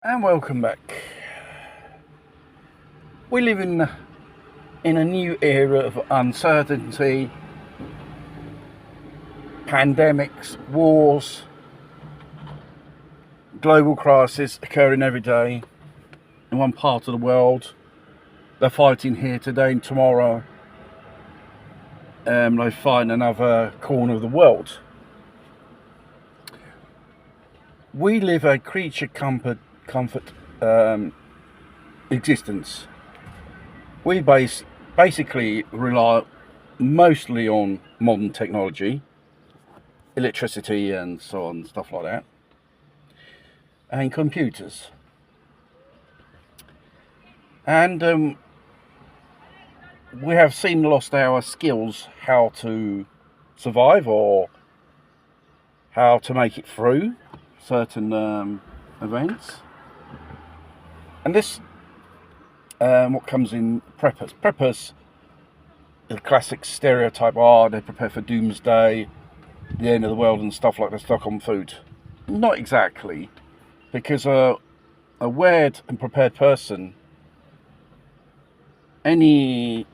And welcome back. We live in a new era of uncertainty, pandemics, wars, global crisis occurring every day in one part of the world. They're fighting here today and tomorrow. They fight in another corner of the world. We live a creature comfort existence. We basically rely mostly on modern technology, electricity and so on, stuff like that, and computers. And we have seen lost our skills how to survive or how to make it through certain events. And this, what comes in preppers. Preppers, the classic stereotype, they prepare for doomsday, the end of the world and stuff like that, stock on food. Not exactly, because a aware and prepared person, any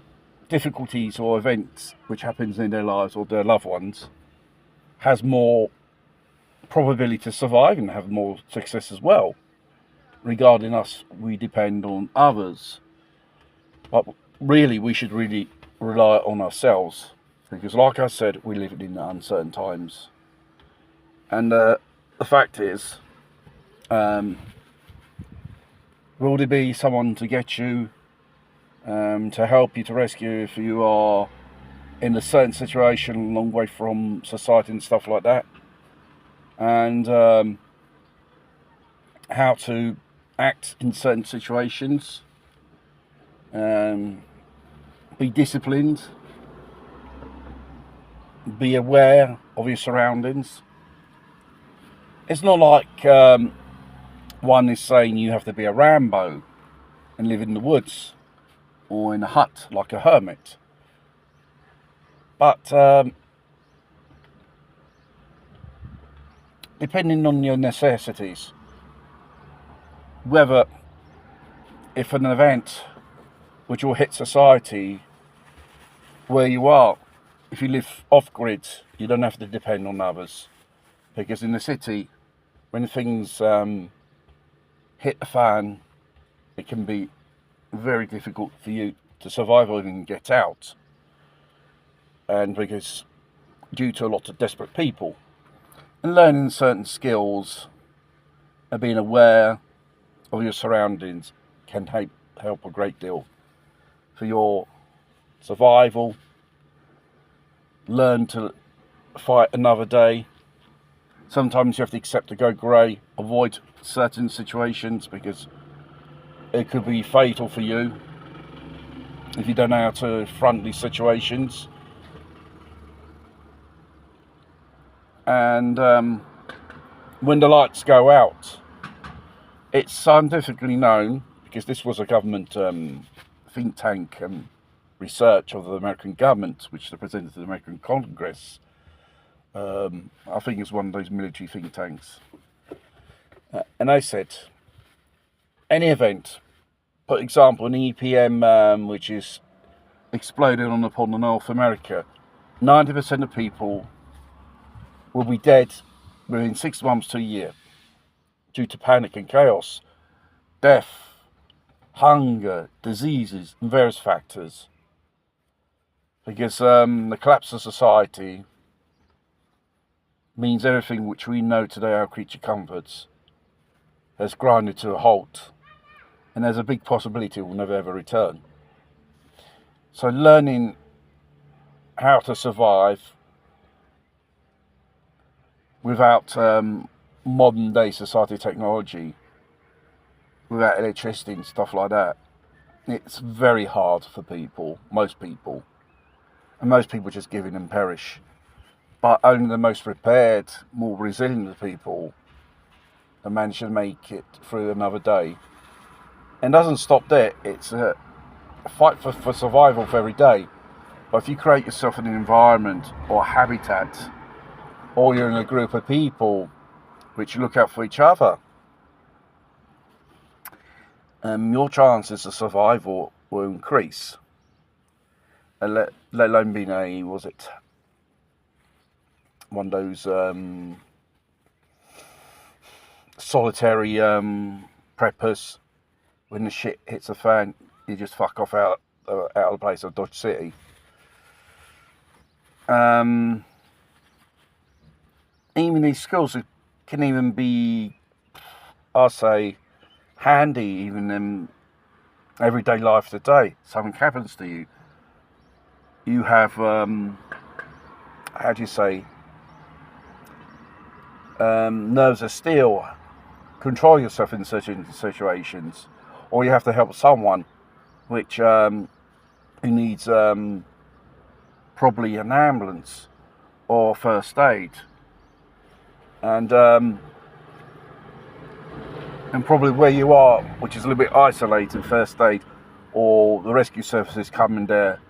difficulties or events which happens in their lives or their loved ones, has more probability to survive and have more success as well. Regarding us, we depend on others, but really we should really rely on ourselves, because like I said, we live in uncertain times. And the fact is, will there be someone to get you, to help you, to rescue you if you are in a certain situation, a long way from society and stuff like that? And how to act in certain situations, be disciplined, be aware of your surroundings. It's not like one is saying you have to be a Rambo and live in the woods or in a hut like a hermit, but depending on your necessities, whether if an event which will hit society where you are, if you live off grid, you don't have to depend on others, because in the city, when things hit the fan, it can be very difficult for you to survive or even get out, and because due to a lot of desperate people. And learning certain skills and being aware of your surroundings can help a great deal for your survival. Learn to fight another day. Sometimes you have to accept to go grey, avoid certain situations because it could be fatal for you if you don't know how to front these situations. And when the lights go out, it's scientifically known, because this was a government think tank research of the American government, which they presented to the American Congress. I think it's one of those military think tanks. And they said, any event, for example, an EPM which is exploded upon North America, 90% of people will be dead within 6 months to a year due to panic and chaos, death, hunger, diseases, and various factors. Because the collapse of society means everything which we know today, our creature comforts, has grinded to a halt, and there's a big possibility it will never ever return. So learning how to survive without modern day society technology, without electricity and stuff like that, it's very hard for people, most people. And most people just give in and perish. But only the most prepared, more resilient people have managed to make it through another day. And it doesn't stop there. It's a fight for survival for every day. But if you create yourself in an environment or a habitat, or you're in a group of people which look out for each other, your chances of survival will increase. And let alone being one of those solitary preppers. When the shit hits the fan, you just fuck off out of the place of Dodge City. Even these skills can even be, I'll say, handy even in everyday life today. Something happens to you. You have, how do you say, nerves of steel. Control yourself in certain situations, or you have to help someone which who needs probably an ambulance or first aid, and probably where you are, which is a little bit isolated, first aid or the rescue services coming there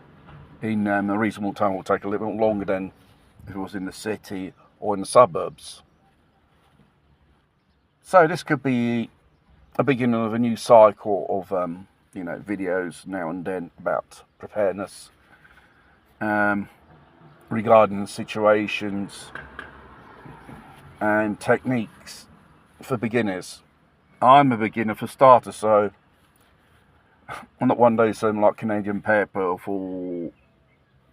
in a reasonable time will take a little bit longer than if it was in the city or in the suburbs. So this could be a beginning of a new cycle of videos now and then about preparedness, regarding situations and techniques for beginners. I'm a beginner for starters, so I'm not one of those like Canadian Pepper for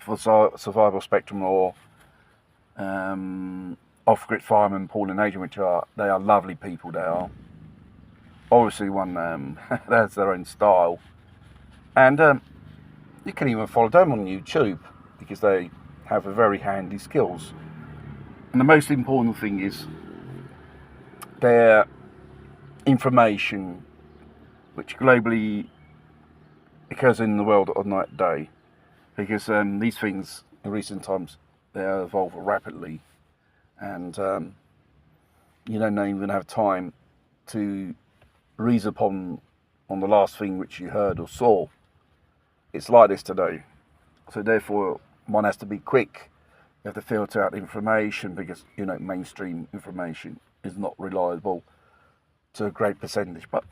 survival spectrum or off-grid fireman Paul and Adrian, which they are lovely people. They are obviously one has their own style, and you can even follow them on YouTube because they have a very handy skills. And the most important thing is their information, which globally occurs in the world on that day, because these things in recent times they evolve rapidly, and you don't even have time to reason upon on the last thing which you heard or saw. It's like this today, so therefore one has to be quick. You have to filter out information because mainstream information is not reliable to a great percentage, but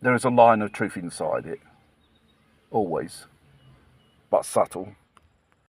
there is a line of truth inside it, always, but subtle.